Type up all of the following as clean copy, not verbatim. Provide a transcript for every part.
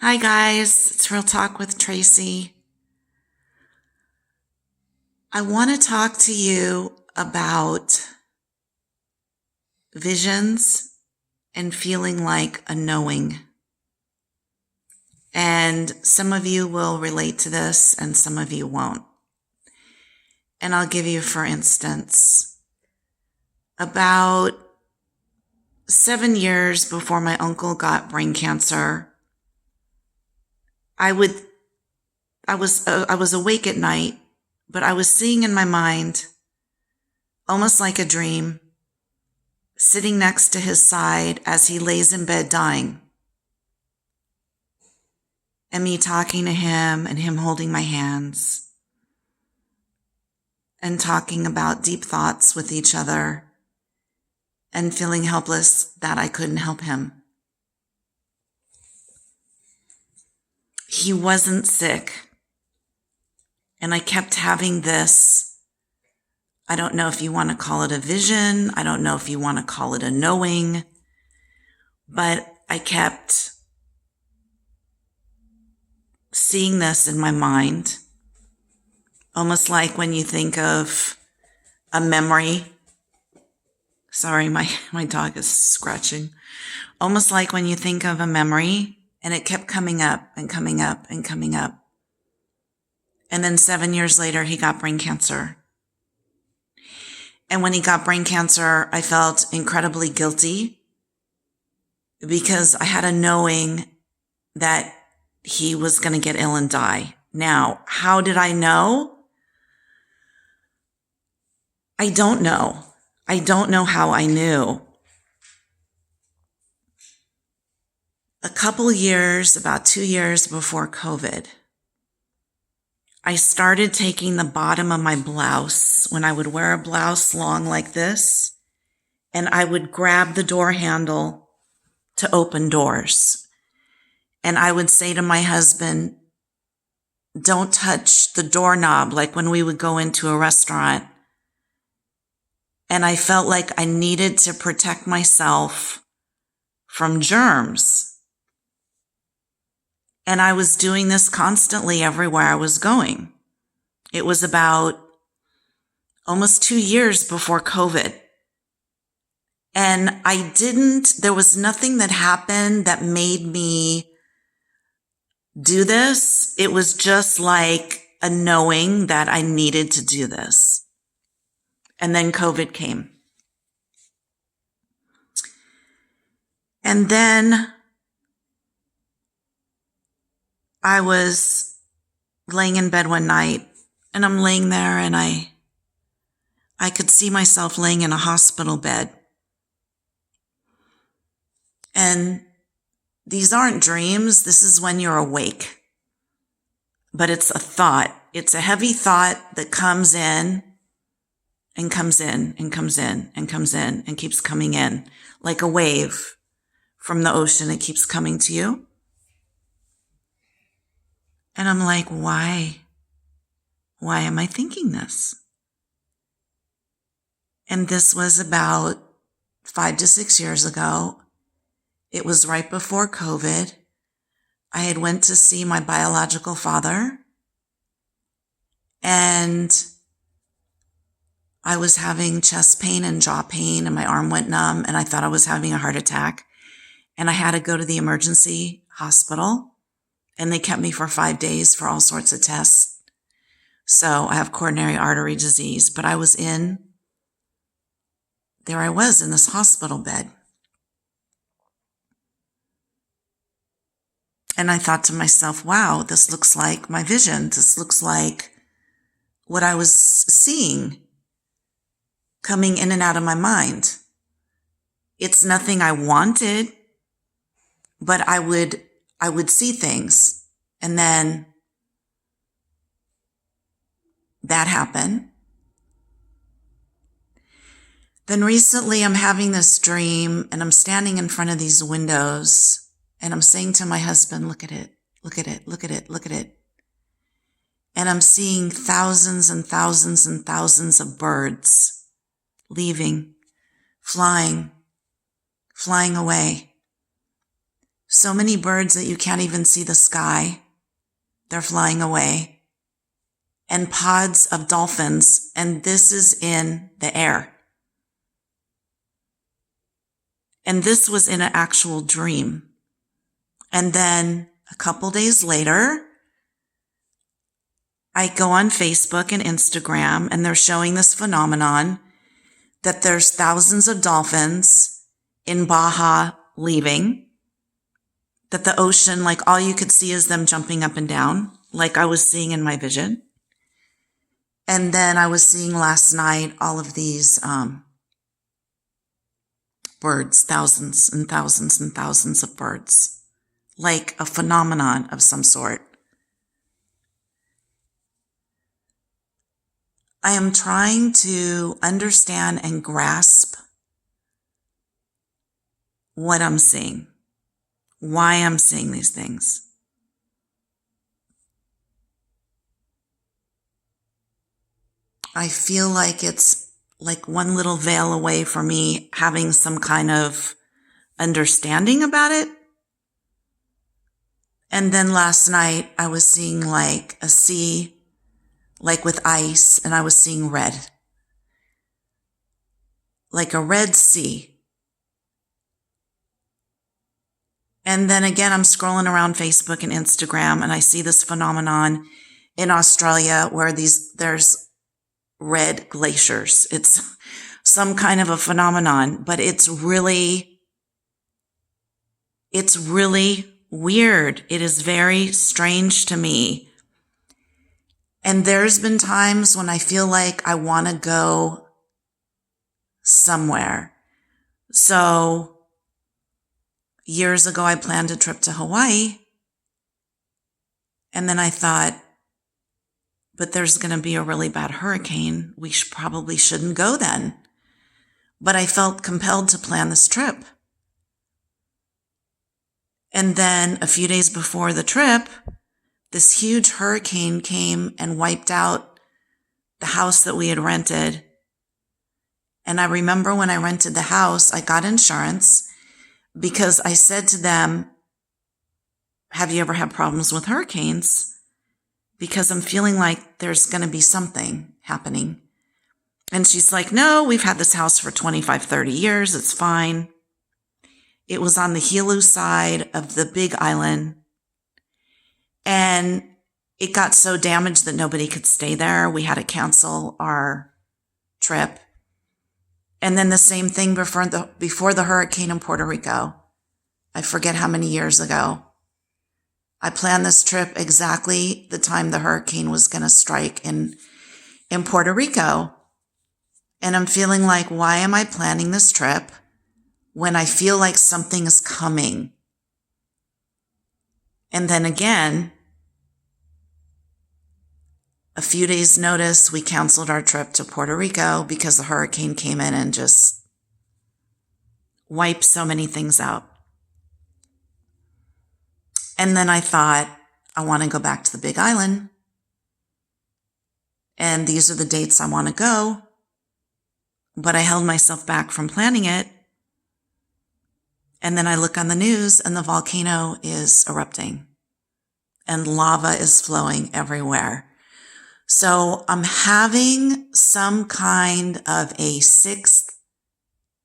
Hi guys, it's Real Talk with Tracy. I want to talk to you about visions and feeling like a knowing. And some of you will relate to this and some of you won't. And I'll give you, for instance, about 7 years before my uncle got brain cancer, I was awake at night, but I was seeing in my mind, almost like a dream, sitting next to his side as he lays in bed dying. And me talking to him and him holding my hands and talking about deep thoughts with each other and feeling helpless that I couldn't help him. He wasn't sick. And I kept having this, I don't know if you want to call it a vision. I don't know if you want to call it a knowing, but I kept seeing this in my mind, almost like when you think of a memory. Sorry, my dog is scratching. Almost like when you think of a memory and it kept coming up and coming up and coming up. And then 7 years later, he got brain cancer. And when he got brain cancer, I felt incredibly guilty because I had a knowing that he was going to get ill and die. Now, how did I know? I don't know. I don't know how I knew. A couple years, about 2 years before COVID, I started taking the bottom of my blouse when I would wear a blouse long like this, and I would grab the door handle to open doors. And I would say to my husband, don't touch the doorknob, like when we would go into a restaurant. And I felt like I needed to protect myself from germs. And I was doing this constantly everywhere I was going. It was about almost 2 years before COVID. And there was nothing that happened that made me do this. It was just like a knowing that I needed to do this. And then COVID came. And then I was laying in bed one night and I'm laying there and I could see myself laying in a hospital bed. And these aren't dreams. This is when you're awake. But it's a thought. It's a heavy thought that comes in and comes in and comes in and comes in and keeps coming in like a wave from the ocean. It keeps coming to you. And I'm like, why? Why am I thinking this? And this was about 5 to 6 years ago. It was right before COVID. I had went to see my biological father and I was having chest pain and jaw pain and my arm went numb and I thought I was having a heart attack and I had to go to the emergency hospital. And they kept me for 5 days for all sorts of tests. So I have coronary artery disease, but I was in this hospital bed. And I thought to myself, wow, this looks like my vision. This looks like what I was seeing coming in and out of my mind. It's nothing I wanted, but I would see things, and then that happened. Then recently I'm having this dream and I'm standing in front of these windows and I'm saying to my husband, look at it, look at it, look at it, look at it. And I'm seeing thousands and thousands and thousands of birds leaving, flying away. So many birds that you can't even see the sky. They're flying away. And pods of dolphins, and this is in the air. And this was in an actual dream. And then a couple days later, I go on Facebook and Instagram, and they're showing this phenomenon that there's thousands of dolphins in Baja leaving, that the ocean, like all you could see is them jumping up and down, like I was seeing in my vision. And then I was seeing last night all of these birds, thousands and thousands and thousands of birds, like a phenomenon of some sort. I am trying to understand and grasp what I'm seeing, why I'm seeing these things. I feel like it's like one little veil away from me having some kind of understanding about it. And then last night I was seeing like a sea, like with ice, and I was seeing red. Like a red sea. And then again, I'm scrolling around Facebook and Instagram, and I see this phenomenon in Australia where there's red glaciers. It's some kind of a phenomenon, but it's really weird. It is very strange to me. And there's been times when I feel like I want to go somewhere. So years ago, I planned a trip to Hawaii. And then I thought, but there's going to be a really bad hurricane. We probably shouldn't go then. But I felt compelled to plan this trip. And then a few days before the trip, this huge hurricane came and wiped out the house that we had rented. And I remember when I rented the house, I got insurance because I said to them, have you ever had problems with hurricanes? Because I'm feeling like there's going to be something happening. And she's like, no, we've had this house for 25, 30 years. It's fine. It was on the Hilo side of the Big Island. And it got so damaged that nobody could stay there. We had to cancel our trip. And then the same thing before the hurricane in Puerto Rico. I forget how many years ago. I planned this trip exactly the time the hurricane was going to strike in Puerto Rico. And I'm feeling like, why am I planning this trip when I feel like something is coming? And then again, a few days' notice, we canceled our trip to Puerto Rico because the hurricane came in and just wiped so many things out. And then I thought, I want to go back to the Big Island. And these are the dates I want to go. But I held myself back from planning it. And then I look on the news and the volcano is erupting. And lava is flowing everywhere. So I'm having some kind of a sixth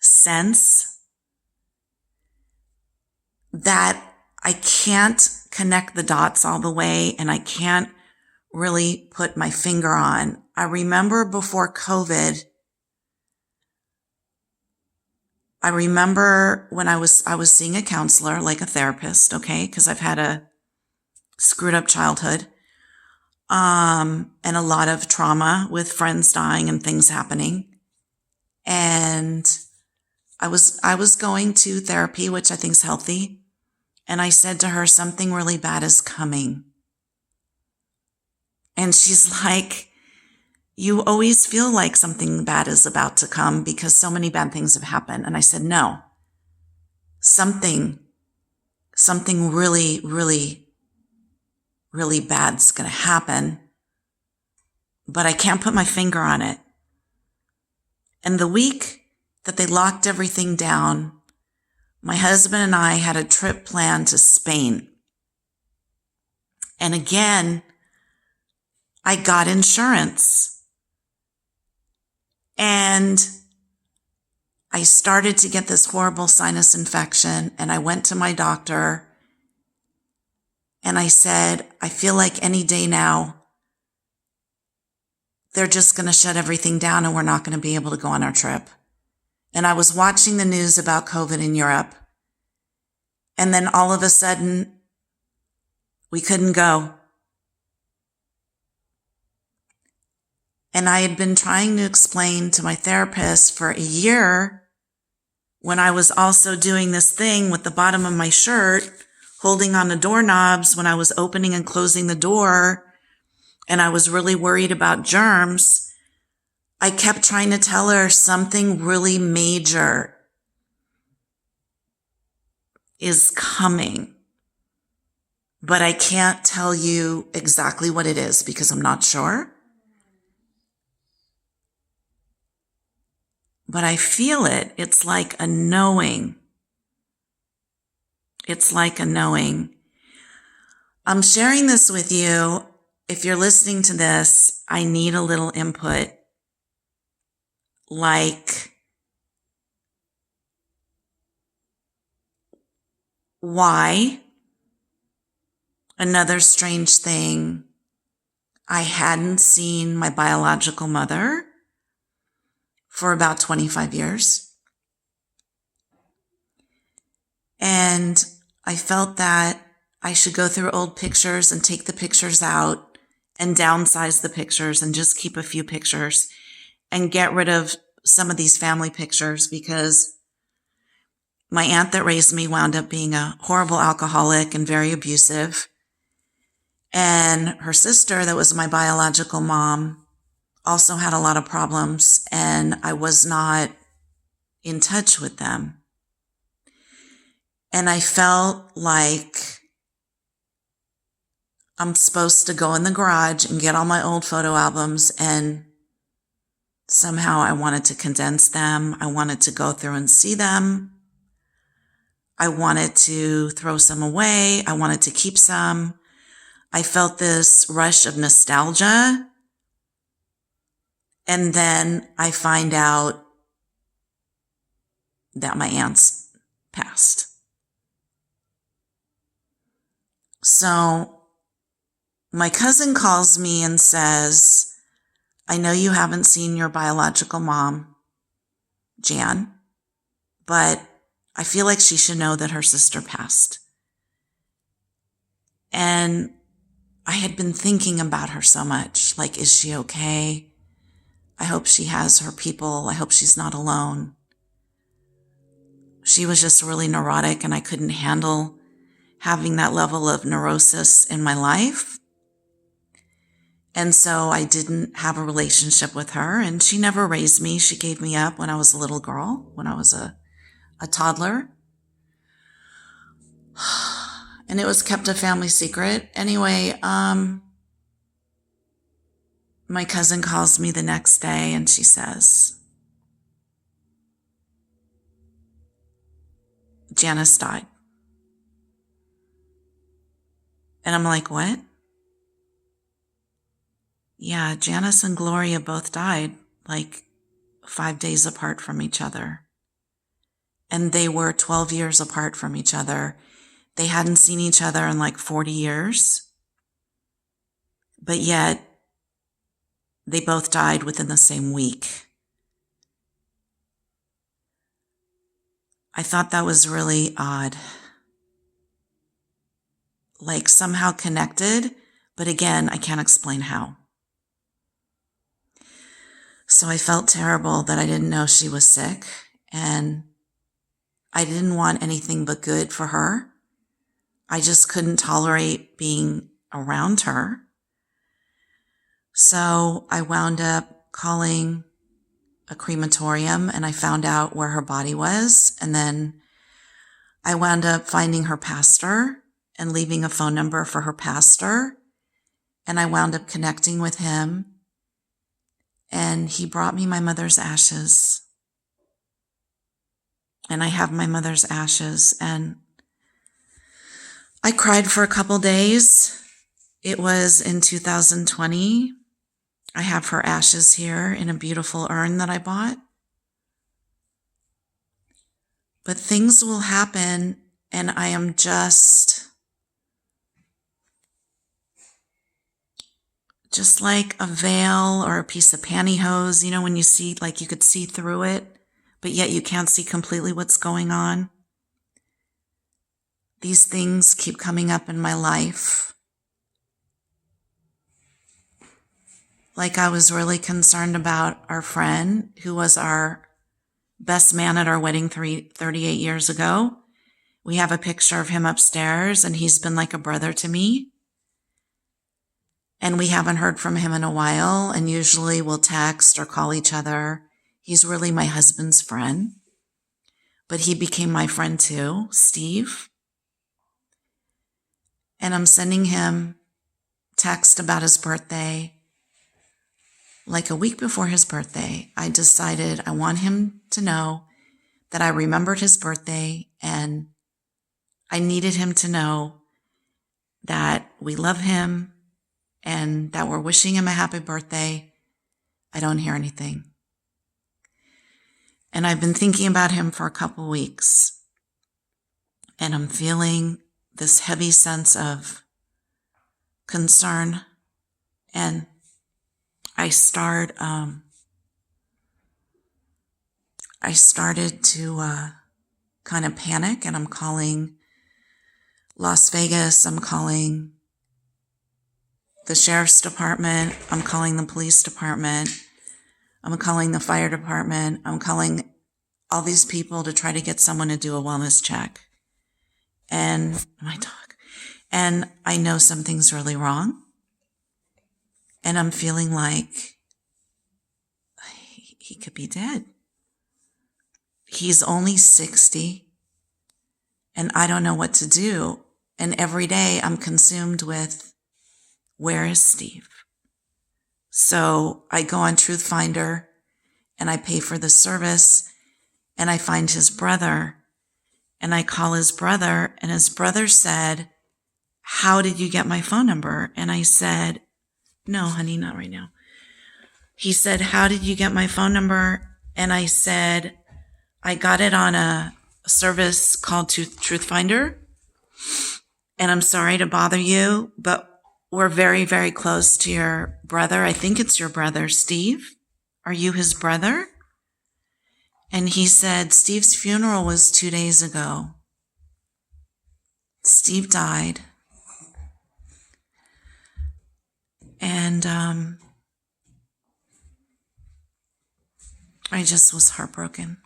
sense that I can't connect the dots all the way, and I can't really put my finger on. I remember before COVID, I remember when I was seeing a counselor, like a therapist, okay, because I've had a screwed up childhood, and a lot of trauma with friends dying and things happening. And I was going to therapy, which I think is healthy. And I said to her, something really bad is coming. And she's like, you always feel like something bad is about to come because so many bad things have happened. And I said, no, something really, really, really bad's going to happen, but I can't put my finger on it. And the week that they locked everything down my husband and I had a trip planned to Spain. And again, I got insurance. And I started to get this horrible sinus infection, and I went to my doctor and I said, I feel like any day now, they're just going to shut everything down and we're not going to be able to go on our trip. And I was watching the news about COVID in Europe. And then all of a sudden, we couldn't go. And I had been trying to explain to my therapist for a year, when I was also doing this thing with the bottom of my shirt, holding on the doorknobs when I was opening and closing the door, and I was really worried about germs. I kept trying to tell her something really major is coming, but I can't tell you exactly what it is because I'm not sure. But I feel it. It's like a knowing. It's like a knowing. I'm sharing this with you. If you're listening to this, I need a little input. Like, why? Another strange thing. I hadn't seen my biological mother for about 25 years. And I felt that I should go through old pictures and take the pictures out and downsize the pictures and just keep a few pictures and get rid of some of these family pictures, because my aunt that raised me wound up being a horrible alcoholic and very abusive. And her sister, that was my biological mom, also had a lot of problems, and I was not in touch with them. And I felt like I'm supposed to go in the garage and get all my old photo albums, and somehow I wanted to condense them. I wanted to go through and see them. I wanted to throw some away. I wanted to keep some. I felt this rush of nostalgia. And then I find out that my aunt's passed. So my cousin calls me and says, I know you haven't seen your biological mom, Jan, but I feel like she should know that her sister passed. And I had been thinking about her so much. Like, is she okay? I hope she has her people. I hope she's not alone. She was just really neurotic, and I couldn't handle having that level of neurosis in my life. And so I didn't have a relationship with her, and she never raised me. She gave me up when I was a little girl, when I was a toddler. And it was kept a family secret. Anyway, my cousin calls me the next day and she says, Janice died. And I'm like, what? Yeah, Janice and Gloria both died like 5 days apart from each other. And they were 12 years apart from each other. They hadn't seen each other in like 40 years. But yet, they both died within the same week. I thought that was really odd. Like somehow connected, but again, I can't explain how. So I felt terrible that I didn't know she was sick, and I didn't want anything but good for her. I just couldn't tolerate being around her. So I wound up calling a crematorium, and I found out where her body was. And then I wound up finding her pastor and leaving a phone number for her pastor. And I wound up connecting with him. And he brought me my mother's ashes. and I have my mother's ashes, and I cried for a couple days. It was in 2020. I have her ashes here in a beautiful urn that I bought. But things will happen, and I am just like a veil or a piece of pantyhose, when you see, like you could see through it, but yet you can't see completely what's going on. These things keep coming up in my life. Like I was really concerned about our friend who was our best man at our wedding 38 years ago. We have a picture of him upstairs, and he's been like a brother to me. And we haven't heard from him in a while, and usually we'll text or call each other. He's really my husband's friend, but he became my friend too, Steve. And I'm sending him text about his birthday. Like a week before his birthday, I decided I want him to know that I remembered his birthday, and I needed him to know that we love him and that we're wishing him a happy birthday. I don't hear anything. And I've been thinking about him for a couple weeks, and I'm feeling this heavy sense of concern, and I started to kind of panic, and I'm calling Las Vegas. I'm calling the sheriff's department. I'm calling the police department. I'm calling the fire department. I'm calling all these people to try to get someone to do a wellness check. And my dog. And I know something's really wrong. And I'm feeling like he could be dead. He's only 60, and I don't know what to do. And every day I'm consumed with, where is Steve? So I go on Truth Finder, and I pay for the service, and I find his brother, and I call his brother, and his brother said, how did you get my phone number? And I said, no, honey, not right now. He said, how did you get my phone number? And I said, I got it on a service called Truth Finder. And I'm sorry to bother you, but we're very, very close to your brother. I think it's your brother, Steve. Are you his brother? And he said, Steve's funeral was 2 days ago. Steve died. And I just was heartbroken.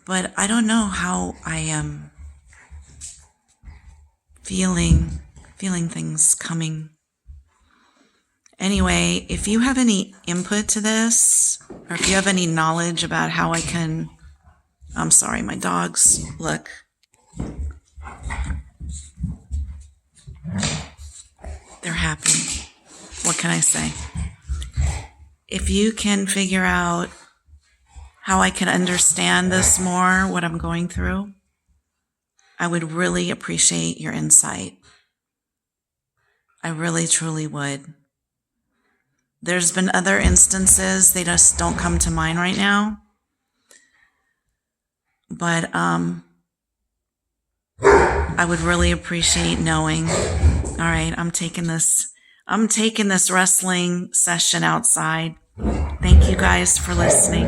But I don't know how I am feeling things coming. Anyway, if you have any input to this, or if you have any knowledge about how I can, I'm sorry, my dogs, look. They're happy. What can I say? If you can figure out how I can understand this more, what I'm going through, I would really appreciate your insight. I really, truly would. There's been other instances, they just don't come to mind right now. But I would really appreciate knowing. All right, I'm taking this wrestling session outside. Thank you guys for listening.